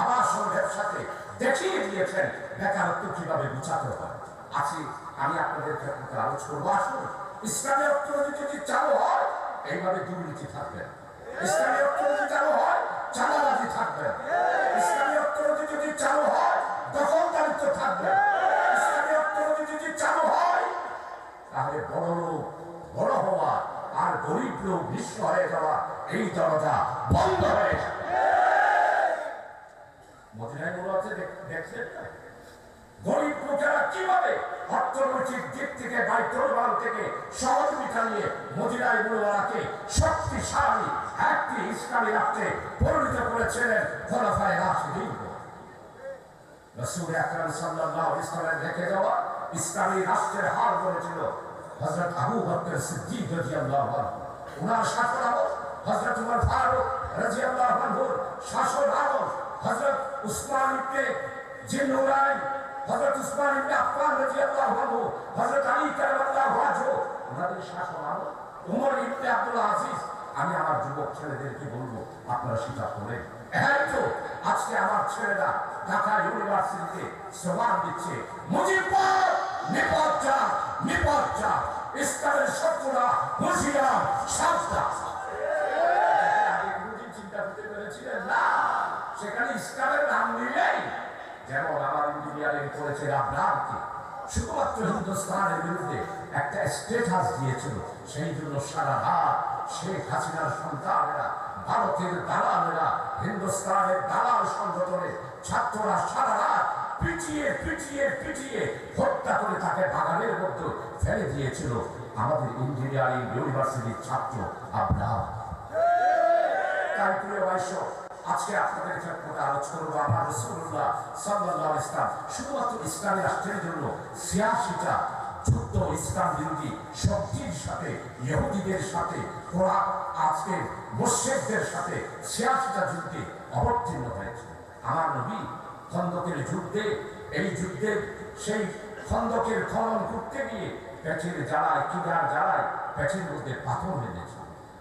আবাসন ব্যবসাতে দেখিয়ে দিয়েছেন বেকারত্ব কিভাবে গুছাতে হয়। আছি আমি আপনাদের ক্ষেত্রে আলোচনা করবো। আসুন, ইসলামী অর্থনীতি যদি চালু হয়, এইভাবে দুর্নীতি থাকবে। ইসলামী অর্থনীতি চালু হয়, চাঁদাবাজি থাকবে। ইসলামী অর্থনীতি যদি চালু হয়, দখলদারিত্ব থাকবে। ইসলামী অর্থনীতি যদি চালু হয়, তাহলে বড় লোক বড় হওয়া আর গরিব লোক নিঃস্ব হয়ে যাওয়া, এই দরজা বন্ধ হয়ে যাবে। মদিনায় বলা আছে, দেখছেন না গরিব লোকেরা কিভাবে অর্থনৈতিক দিক থেকে, বাইতুল মাল থেকে সহযোগিতা নিয়ে মদিনায় মুনাওয়ারাকে শক্তিশালী একটি ইসলামী রাষ্ট্রে পরিণত করেছিলেন খোলাফায়ে রাশিদিন। রাসূল আকরাম সাল্লাল্লাহু আলাইহি ওয়াসাল্লাম রেখে যাওয়া ইসলামী রাষ্ট্রের হাল ধরেছিল হযরত আবু বকর সিদ্দিক রাদিয়াল্লাহু আনহু, ওনার শাসন আমল, হযরত উমর ফারুক রাদিয়াল্লাহু আনহুর শাসন আমল, হযরত উসমান ইবনে জিন্নুরাইন, হযরত উসমান ইবনে আফফান রাদিয়াল্লাহু আনহু, হযরত আলী কারামাল্লাহু ওয়াজহু, ওনাদের শাসন আমল, উমর ইবনে আব্দুল আজিজ। আমি আমার যুবক ছেলেদেরকে বলবো, আপনারা স্বীকার করেন, এই তো আজকে আমার ছেলেরা ঢাকা ইউনিভার্সিটিতে স্লোগান দিচ্ছে, মুজিববাদ নিপজ্জা নিপজ্জা, ইসলামের শত্রুরা হুঁশিয়ার সাবধান। চিন্তা করতে পেরেছিলেন না? সেখানে ইসলামের নাম নিলেই যেমন আমার ইঞ্জিনিয়ারিং করেছে আপনারকে শুধুমাত্র হিন্দুস্তানের বিরুদ্ধে একটা স্টেটাস দিয়েছিল, সেই জন্য সারা রাত শেখ হাসিনার সন্তানেরা, ভারতের দালালেরা, হিন্দুস্তানের দালাল সংগঠনের ছাত্ররা সারা রাত পিটিয়ে পিটিয়ে পিটিয়ে হত্যা করে তাকে বাগানের মধ্যে ফেলে দিয়েছিল আমাদের ইঞ্জিনিয়ারিং ইউনিভার্সিটির ছাত্র আপনার। তাই প্রিয় ভাইস, আজকে আপনাদের ক্ষেত্রে আলোচনা করবো আমার রাসূলুল্লাহ সাল্লাল্লাহু আলাইহি ওয়াসাল্লাম শুধুমাত্র ইসলামী রাষ্ট্রের জন্য ৮৬টা যুদ্ধ ইসলাম বিরোধী শক্তির সাথে, ইহুদিদের সাথে, কোরআন আজকে মুশরিকদের সাথে ৮৬টা যুদ্ধে অবতীর্ণ হয়েছে। আমার নবী খন্দকের যুদ্ধে, এই যুদ্ধে সেই খন্দকের খনন করতে গিয়ে পেটের জ্বালায়, কিডার জ্বালায় পেটের মধ্যে পাথর বেঁধেছে।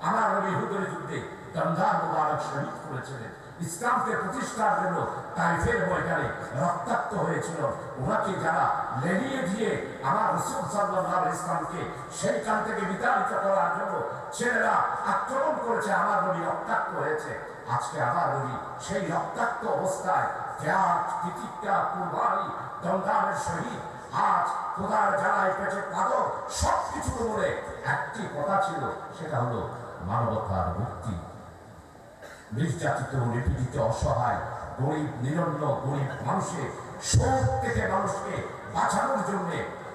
আমার নবী হুদের যুদ্ধে দমদার মুবারক শহীদ করেছিলেন। ইসলামকে প্রতিষ্ঠার জন্য তাইফের ময়দানে রক্তাক্ত হয়েছিল। ওনাকে যারা লেলিয়ে দিয়ে আমার রাসূল সাল্লাল্লাহু আলাইহি ইসলামকে সেইখান থেকে বিতাড়িত করার জন্য ছেলেরা আক্রমণ করেছে, আমার নবী রক্তাক্ত হয়েছে। আজকে আমার নবী সেই রক্তাক্ত অবস্থায় ত্যাগ, তিতিক্ষা, কুরবানি, দমদামের শহীদ, আজ খোদার জ্বালায় পেটে পাথর সবকিছু বলে একটি কথা ছিল, সেটা হলো মানবতার মুক্তি। নির্যাতিত, নিপীড়িত, অসহায়, গরিব, নিরন্ন গরিব মানুষের শোক থেকে মানুষকে বাঁচানোর জন্য,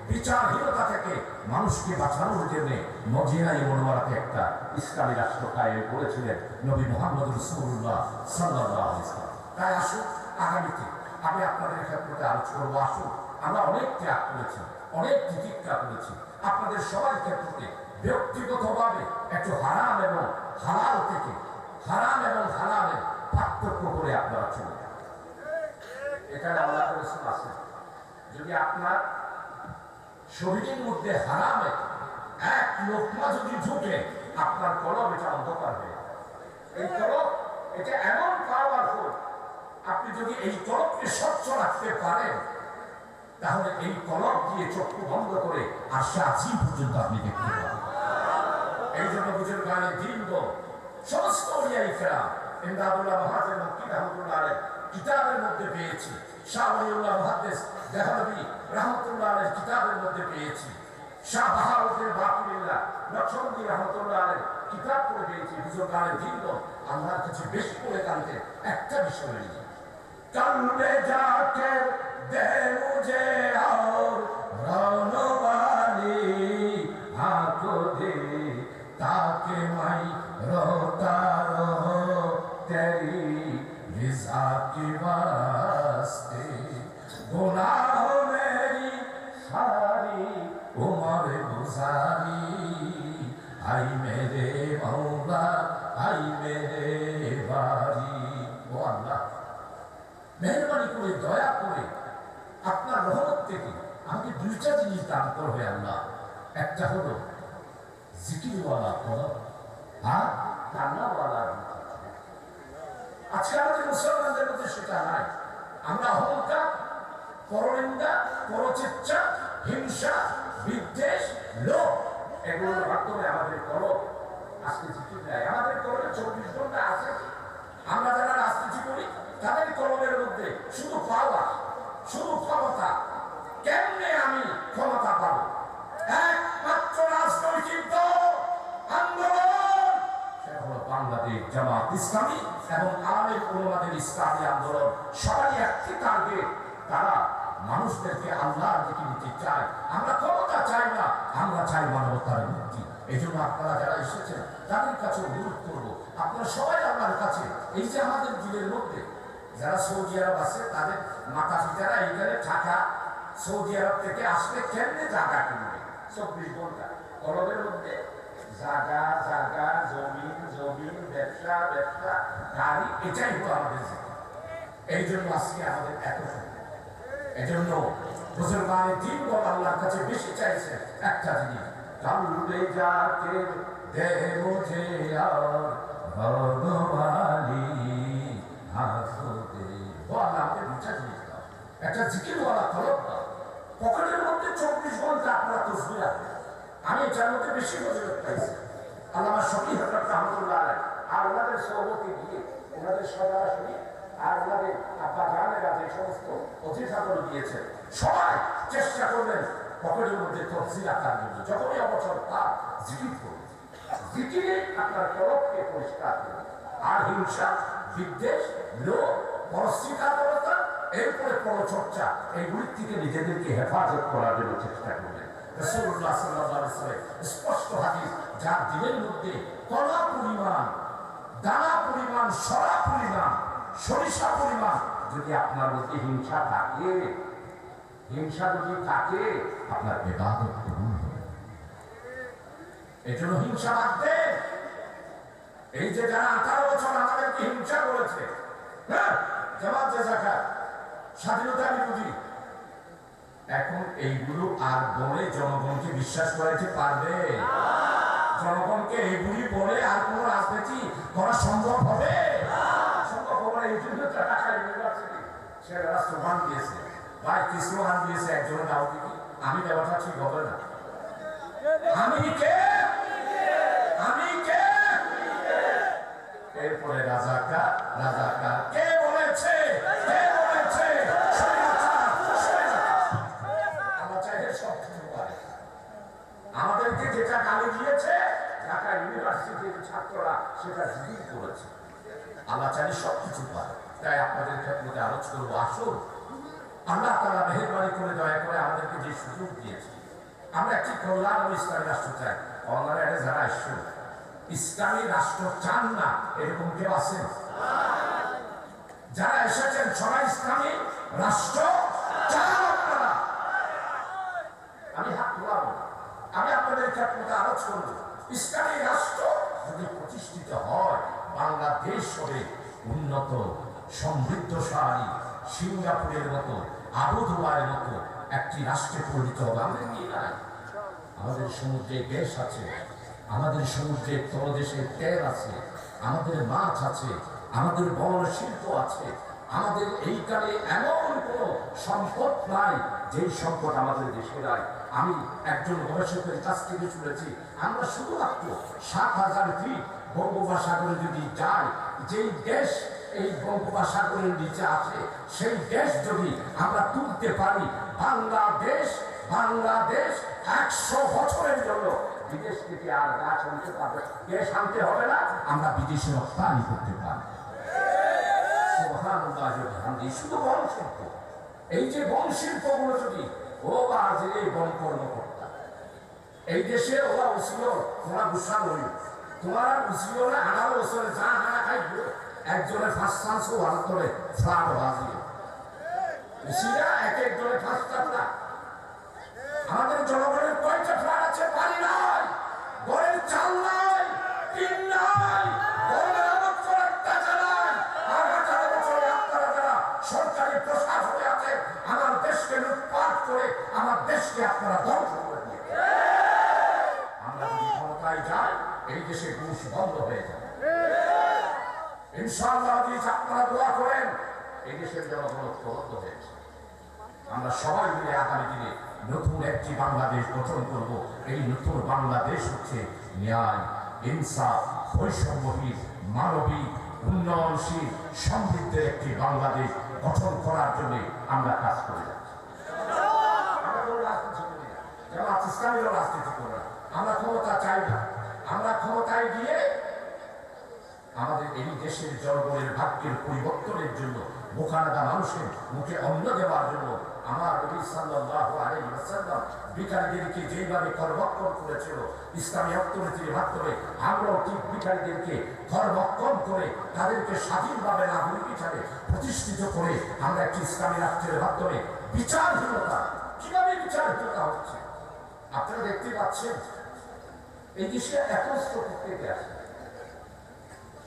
বিচারহীনতা থেকে মানুষকে বাঁচানোর জন্য মদিনায়ে মুনাওয়ারাতে একটা ইসলামী রাষ্ট্র কায়েম করেছিলেন নবী মুহাম্মদ রাসূলুল্লাহ সাল্লাল্লাহু আলাইহি ওয়াসাল্লাম। তাই আসুন আগামীতে আমি আপনাদের ক্ষেত্রে আলোচনা করবো। আসুন, আমরা অনেক ত্যাগ করেছি, অনেক তিতিক্ষা করেছি। আপনাদের সবার ক্ষেত্রে ব্যক্তিগতভাবে একটু হারাম এবং হালাল থেকে, হারাম এবং হালালের পার্থক্য করে আপনারা চলে যান। এখানে আল্লাহ রাসূল আছে, যদি আপনার শরীরের মধ্যে হারামে এক লোকমা যদি ঢুকে, আপনার কলব এটা অন্ধকার হয়ে, এই কলব এটা এমন পাওয়ারফুল, আপনি যদি এই কলবকে স্বচ্ছ রাখতে পারেন, তাহলে এই কলব দিয়ে চক্ষু বন্ধ করে আশা আছি পর্যন্ত আপনি দেখতে পাবেন। এই জন্য বুজুর্গানে দীর্ঘ সমস্ত ওলিয়ায়ে কেরাম, ইমদাদুল্লাহ মুহাজির মক্কি রাহমাতুল্লাহ আলাইহি কিতাবের মধ্যে পেয়েছি, শাহ ওলিউল্লাহ মুহাদ্দিস দেহলভী রাহমাতুল্লাহ আলাইহি কিতাবের মধ্যে পেয়েছি, শাহ বাহাউদ্দিন বাকিরিল্লাহ নকশবন্দি রাহমাতুল্লাহ আলাইহি কিতাব পড়ে পেয়েছি। বুজুর্গানে দীর্ঘ আল্লাহর কাছে বেশি করে কানতে একটা বিষয় নিয়ে, কালবে যাকে দে মুঝে और रोने वाली आंखों दे, ताकि मैं रोता रहूं तेरी रिज़ा के वास्ते। गुनाहों मेरी सारी उम्र गुजारी, आई मेरे मौला आई मेरे बारी। ओ अल्लाह, মেহরবানি করে দয়া করে আপনার রহমত থেকে আমাকে দুইটা জিনিস দান করবে আল্লাহ। একটা হলো জিকিরওয়ালা কলব, আর কান্নাওয়ালা। আজকে আমাদের মুসলমানদের মধ্যে সেটা নাই। আমরা অহংকার, পরনিন্দা, পরচেচ্ছা, হিংসা, বিদ্বেষ, লোভ, এগুলোর মাধ্যমে আমাদের কলব আজকে জিকির দেয়। আমাদের কলবে 24 ঘন্টা আছে। আমরা যারা রাজনীতি করি তাদের কলমের মধ্যে শুধু পাওয়া, শুধু ক্ষমতা। কেমনে আমি ক্ষমতা পাবো? একমাত্র রাজনৈতিক দল, আন্দোলন, সেটা হলো বাংলাদেশ জামাত ইসলামী এবং আলেম ওলামাদের ইসলামী আন্দোলন। সবারই একটি টার্গেট, তারা মানুষদেরকে আল্লাহর দিকে নিতে চায়। আমরা ক্ষমতা চাই না, আমরা চাই মানবতার মুক্তি। এই জন্য আপনারা যারা এসেছেন তাদের কাছে অনুরোধ করবো, আপনারা সবাই আল্লাহর কাছে, এই যে আমাদের দিলের মধ্যে যারা সৌদি আরব আছে, তাদের মাতা পিতারা এইখানে টাকা সৌদি আরব থেকে আসলে কেমনে জায়গা কিনবে? 24 ঘন্টা কলবের মধ্যে জায়গা, জায়গা, জমিন, জমিন, ব্যবসা, ব্যবসা, গাড়ি, এটাই হলো আমাদের জীবন। এই জন্য আজকে আমাদের এত সংখ্যা। এই জন্য মুসলমানে দিন বল আল্লাহর কাছে বেশি চাইছে একটা জিনিস, কালবে যাকে দে মুঝে আর ভগবানী হাসো দে। ও আল্লাহ আমাকে দুটা জিনিস দাও, একটা জিকিরওয়ালা কলম দাও, পকেটের মধ্যে 24 ঘন্টা আপনারা তসবিহ রাখবেন। আমি এটার মধ্যে বেশি ফজিলত পাইছি। আল্লামা শফিক হযরত রাহমাতুল্লাহ আলাইহি আর ওনাদের সহবতে গিয়ে ওনাদের সরাসরি আর ওনাদের আব্বা জানেরা যে সমস্ত অতিথাগুলো দিয়েছেন সবাই চেষ্টা করবেন পকেটের মধ্যে তসবিহ রাখার জন্য। যখনই অবসর তার জিকির করবেন, জিকিরে আপনার কলবকে পরিষ্কার করবেন। আর হিংসা, বিদ্বেষ, লোভ, পরশ্রীকাতরতা, এরপরে পরচর্চা, এইগুলির থেকে নিজেদেরকে হেফাজত করার জন্য চেষ্টা করবেন। রাসূলুল্লাহ সাল্লাল্লাহু আলাইহি ওয়াসাল্লাম স্পষ্ট হাদিস, যার দিলের মধ্যে কলা পরিমাণ, দানা পরিমাণ, সরা পরিমাণ, সরিষা পরিমাণ যদি আপনার মধ্যে হিংসা থাকে, হিংসা যদি থাকে আপনার ইবাদত কবুল হবে। এই জন্য হিংসা বাদ দেন। এই যে যারা 18 বছর আমাদেরকে হিংসা করেছে, হ্যাঁ, জামাত জাকাত, স্বাধীনতা বিরোধী, এখন এইগুলো আর বলে জনগণকে বিশ্বাস করাইতে পারবে? জনগণকে এইগুলি বলে আর কোন রাজনীতি করা সম্ভব হবে? সম্ভব হবে না। এই জন্য ঢাকা ইউনিভার্সিটি সে স্লোগান দিয়েছে, ভাই কি স্লোগান দিয়েছে একজনের দাও কি আমি দেওয়াটা ঠিক হবে না। আমি কে, আমি কে, এরপরে রাজাকার, রাজাকার কে বলেছে, কে বলেছে? আমরা চাইলে সব কিছু পারে। আমাদেরকে যেটা গালি দিয়েছে ঢাকা ইউনিভার্সিটির ছাত্ররা সেটা জিজ্ঞেস করেছে। আল্লাহ চাইলে সব কিছু পারে। তাই আপনাদের ক্ষেত্রে আলোচ করবো, আসুন আল্লাহ তাআলা মেহেরবানি করে দয়া করে আমাদেরকে যে সুযোগ দিয়েছে, আমরা একটি কল্যাণ ও ইসলামী রাষ্ট্র চাই। অনলাইনে যারা আসছে ইসলামী রাষ্ট্র চান না এরকম কেউ আছেন? যারা এসেছেন সবাই ইসলামী রাষ্ট্র চান আপনারা? আমি হাত তোলাবো, আমি আপনাদের ক্ষেত্রে আলোচ করবো। ইসলামী রাষ্ট্র যদি প্রতিষ্ঠিত হয়, বাংলাদেশ হবে উন্নত, সমৃদ্ধশালী, সিঙ্গাপুরের মতো, আবু দুবাইয়ের মতো একটি রাষ্ট্রে পরিণত হবে। আমাদের কি নাই? আমাদের সমুদ্রে গ্যাস আছে, আমাদের সমুদ্রের তলদেশে তেল আছে, আমাদের মাছ আছে, আমাদের বন শিল্প আছে, আমাদের এইখানে এমন কোন সম্পদ নাই যেই সম্পদ আমাদের দেশে নাই। আমি একজন গবেষকের কাছ থেকে শুনেছি, আমরা শুধুমাত্র ৭,০০০ ফিট বঙ্গোপসাগরে যদি যাই, যেই দেশ এই বঙ্গোপসাগরের নিচে আছে, সেই দেশ যদি আমরা তুলতে পারি, বাংলাদেশ ১০০ বছরের জন্য বিদেশ থেকে আর গাছ আনতে পারবে, গ্যাস আনতে হবে না, আমরা বিদেশে রপ্তানি করতে পারি। শুধু বন শিল্প, এই যে বন শিল্পগুলো যদি ও বা যে এই বন কর্মকর্তা এই দেশে ওরা উছিল, তোমরা গুসা নই, তোমার উছিল না 18 বছরে যা হানা খাইবে একজনের ফার্স্ট চান্স ও আন্তরে ফ্লাড হাজির উসিরা এক একজনের ফার্স্টটা ফ্লাড। আমাদের জনগণের কয়টা ফ্লাড আছে? পানি নাই, ঘরের চাল নাই, টিন নাই, ঘরের আবাদ করার টাকা নাই। আর 18 বছরে আপনারা যারা সরকারি প্রশাসনে আছে, আমার দেশকে লুটপাট করে আমার দেশকে আপনারা ধ্বংস করে দিয়ে, আমরা যদি ক্ষমতায় যাই এই দেশে ঘুষ বন্ধ হয়ে যাবে ইনশাআল্লাহ। যদি আপনারা দোয়া করেন এই দেশের জনগণ ঐক্যবদ্ধ হয়েছে, আমরা সবাই মিলে আগামী দিনে নতুন একটি বাংলাদেশ গঠন করব। এই নতুন বাংলাদেশ হচ্ছে ন্যায়, ইনসাফ, বৈষম্যহীন, মানবিক, উন্নয়নশীল, সমৃদ্ধের একটি বাংলাদেশ গঠন করার জন্য আমরা কাজ করে যাচ্ছি। আমরা কোনো রাজনীতি করি না, যেমন ইসলামীয় রাজনীতি করি না। আমরা ক্ষমতা চাই না, আমরা ক্ষমতায় গিয়ে আমাদের এই দেশের জনগণের ভাগ্যের পরিবর্তনের জন্য, মুখানাদা মানুষের মুখে অন্ন দেওয়ার জন্য আমার নবী সাল্লাল্লাহু আলাইহি ওয়াসাল্লাম ভিখারীদেরকে যেভাবে করভক্ষণ করেছিল ইসলামী অর্থনীতির মাধ্যমে, আমরাও ঠিক ভিখারীদেরকে করভক্ষণ করে তাদেরকে স্বাধীনভাবে নাগরিক হিসাবে প্রতিষ্ঠিত করে আমরা একটি ইসলামী রাষ্ট্রের মাধ্যমে বিচারহীনতা, কিভাবে বিচারহীনতা হচ্ছে আপনারা দেখতে পাচ্ছেন। এই দেশে এত অস্ত্র থেকে আসে,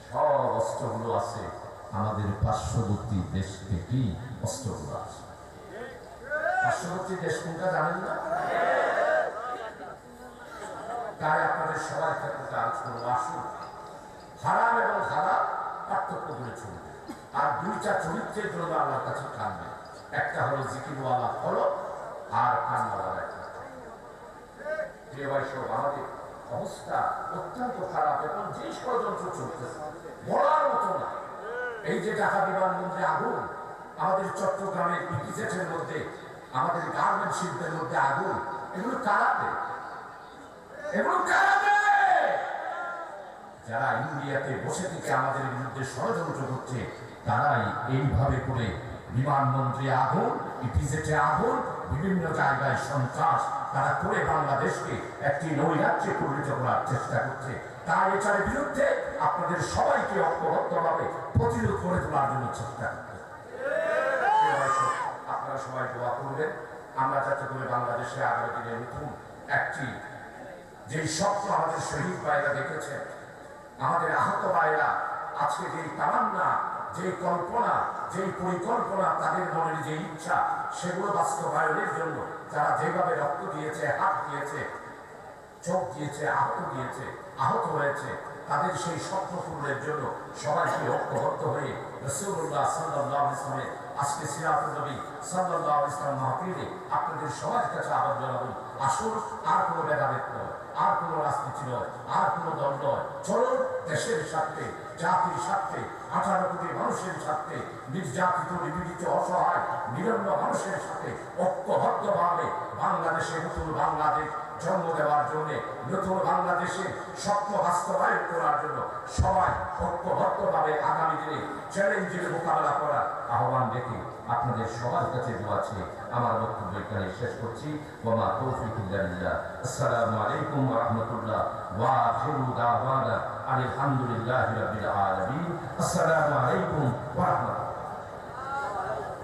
সব অস্ত্রগুলো আছে আমাদের পার্শ্ববর্তী দেশ থেকেই অস্ত্রগুলো আছে। পার্শ্ববর্তী দেশ কোনটা জানেন না? তাই আপনাদের সবার ক্ষেত্রে আলোচনা করবো। আসুন হারাম এবং হালাল পার্থক্য করে চলবে। আর দুইটা চরিত্রের জন্য আল্লাহর কাছে কাঁদবে। একটা হলো জিকিরওয়ালা ফলো, আর কান্নাওয়ালা একটা। প্রিয় ভাই সব, আমাদের অবস্থা অত্যন্ত খারাপ এবং যে ষড়যন্ত্র চলতেছে বলার মতো না। এই যে ঢাকা বিমানবন্দরে আগুন, আমাদের চট্টগ্রামের ইপিজেটের মধ্যে, আমাদের গার্মেন্ট শিল্পের মধ্যে আগুন, এগুলো কারা দেয়? এগুলো কারা দেয়? যারা ইন্ডিয়াতে বসে থেকে আমাদের বিরুদ্ধে ষড়যন্ত্র করছে, তারাই এইভাবে করে বিমানবন্দরে আগুন, ইপিজেটে আগুন, বিভিন্ন জায়গায় সন্ত্রাস তারা করে বাংলাদেশকে একটি নৈরাজ্যে পরিণত করার চেষ্টা করছে। তাই এটার বিরুদ্ধে আপনাদের সবাইকে ঐক্যবদ্ধভাবে প্রতিরোধ করে তোলার জন্য চেষ্টা করতে। আপনারা সবাই দোয়া করবেন, আমরা যাতে করে বাংলাদেশে আগামী দিনে নতুন একটি যেই স্বপ্ন আমাদের শহীদ ভাইরা দেখেছে, আমাদের আহত ভাইরা আজকে যেই তামান্না, যেই কল্পনা, যেই পরিকল্পনা, তাদের মনের যে ইচ্ছা, সেগুলো বাস্তবায়নের জন্য যারা যেভাবে রক্ত দিয়েছে, হাত দিয়েছে, চোখ দিয়েছে, আহত হয়েছে, তাদের সেই স্বপ্ন পূরণের জন্য সবাইকে ঐক্যবদ্ধ হয়ে রাসূলুল্লাহ সাল্লাল্লাহু আলাইহি ওয়াসাল্লামের আজকে সিরাতুন নবী সাল্লাল্লাহু আলাইহি ওয়াসাল্লাম মাহফিলে আপনাদের সবার কাছে আহ্বান জানাবো, আসুন আর কোনো ভেদাভেদ নয়, আর কোনো রাজনীতি নয়, আর কোনো দল নয়, চলুন দেশের স্বার্থে, জাতির স্বার্থে, 18 কোটি মানুষের স্বার্থে, নির্যাতিত, নিপীড়িত, অসহায়, নিরন্ন মানুষের সাথে ঐক্যবদ্ধভাবে বাংলাদেশে নতুন বাংলাদেশ জন্ম দেওয়ার জন্য, নতুন বাংলাদেশের স্বপ্ন বাস্তবায়ন করার জন্য সবাই ঐক্যবদ্ধভাবে আগামী দিনে চ্যালেঞ্জের মোকাবেলা করার আহ্বান রেখে আপনাদের সবার কাছে দোয়া চেয়ে আমার বক্তব্য এখানে শেষ করছি। ওয়া মা তৌফিক ইল্লা বিল্লাহ। আসসালামু আলাইকুম ওয়া রাহমাতুল্লাহ ওয়া আখিরু দাওয়ানা আলহামদুলিল্লাহি রাব্বিল আলামিন। আসসালামু আলাইকুম ওয়া রাহমাতুল্লাহ।